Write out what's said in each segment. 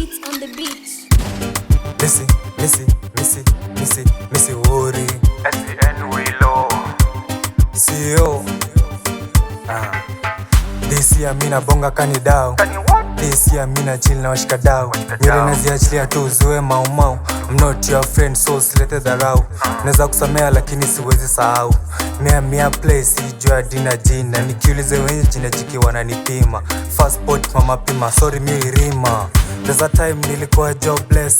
It's on the beach. Missy worry SCN Willow CEO This year mina bonga kani dao. This year mina chill na washika dao. Nyere naziachilia tu uzue maumau. I'm not your friend so silete dharau. Neza kusamea lakini siwezi sahau. Mia play sijua dina jina. Nikiulize wenye jina jiki wananipima. Fast pot mama pima, sorry mi rima. There's a time nilikuwa jobless.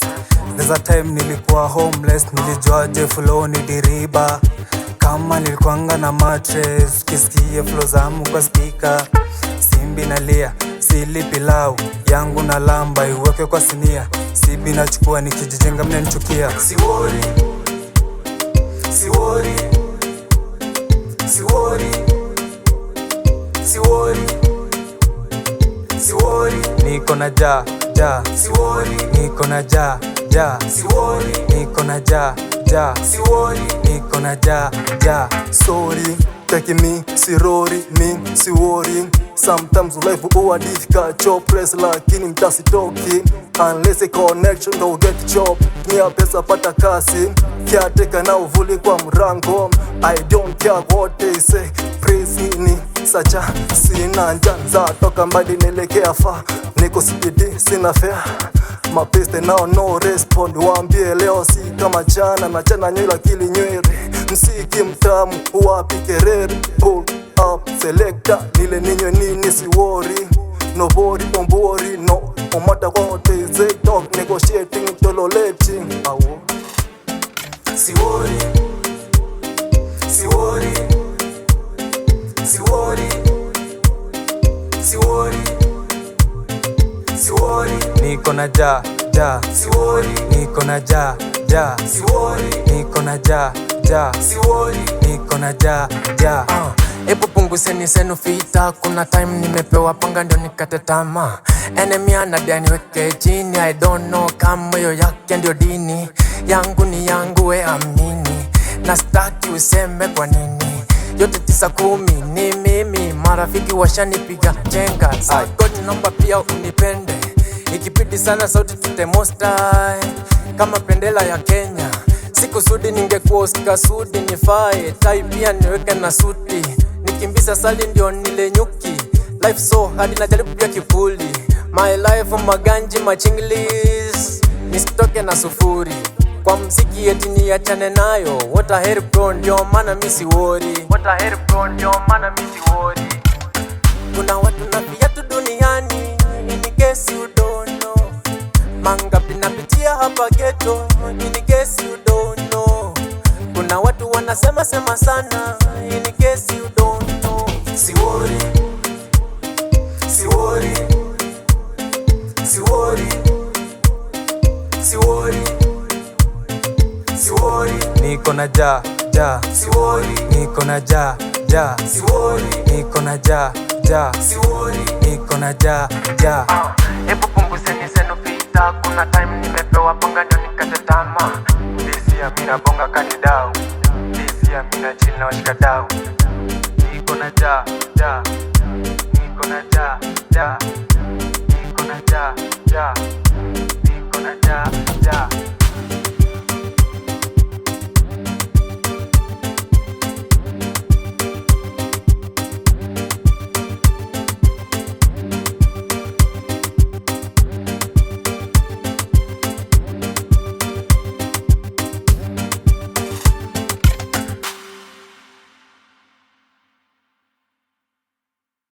There's a time nilikuwa homeless. Nilijua flow ni diriba. Kama nilikuanga na mattress, kisikie flow zamu kwa speaker. Simbi nalia, sili pilau yangu na lamba iweke kwa sinia. Sibi nachukua nikijijenga mnanichukia. Siwori Niko na ja niko na ja niko na ja niko na ja. Sorry, take me, sirori, me, siwori. Sometimes life huwa difficult, job press lakini mtasitoki. Unless a connection don't get job. Nia pesa pata kasi, kiateka na uvuli kwa mrango. I don't care what they say, praise ni sacha. Sina njanza, toka mbali nilekea fa. Niko CPD, sina fare. Mapeste nao no respond. Waambie leo si kama jana, na jana nywele akili nywele. Msiki mtamu, wapi kerere. Pull up, selector, nile ninywe nini siwori. Nobody don't worry, no matter what they say, talk, negotiating, tolerating. Siwori Niko na ja niko na ja niko na ja niko na ja. Ebu punguzeni zenu fita, kuna time nimepewa panga ndio nikate tamaa. Enemy anadia niweke chini, I don't know kama hiyo yake ndio dini. Yangu ni yangu we amini, na staki useme kwa nini. Yote 9-10 ni mimi, marafiki washanipiga chenga. God naomba pia unipende, ikipidi sana sauti tutemostai. Kama pendela ya Kenya, siku sudi ningekuwa Oscar Sudi. Nifae tai pia niweke na suti, nikimbisa sali ndio nile nyuki. Life so hard najaribu pia kipuli. My life maganji machinglis, nisitoke na sufuri. Kwa mziki eti niachane nayo, what a hell bro ndio maana mi siwori. Kuna watu na viatu duniani, in case you don't know. Mangapi napitia hapa ghetto, in case you don't know. Kuna watu wanasema sana, in case you don't know. Siwori Niko na ja niko na ja niko na ja niko na ja. Ebu punguzeni zenu fita, kuna time nimepewa panga ndio nikate tamaa. This year mina bonga kani dao. This year mina chill na washika dao. Niko na ja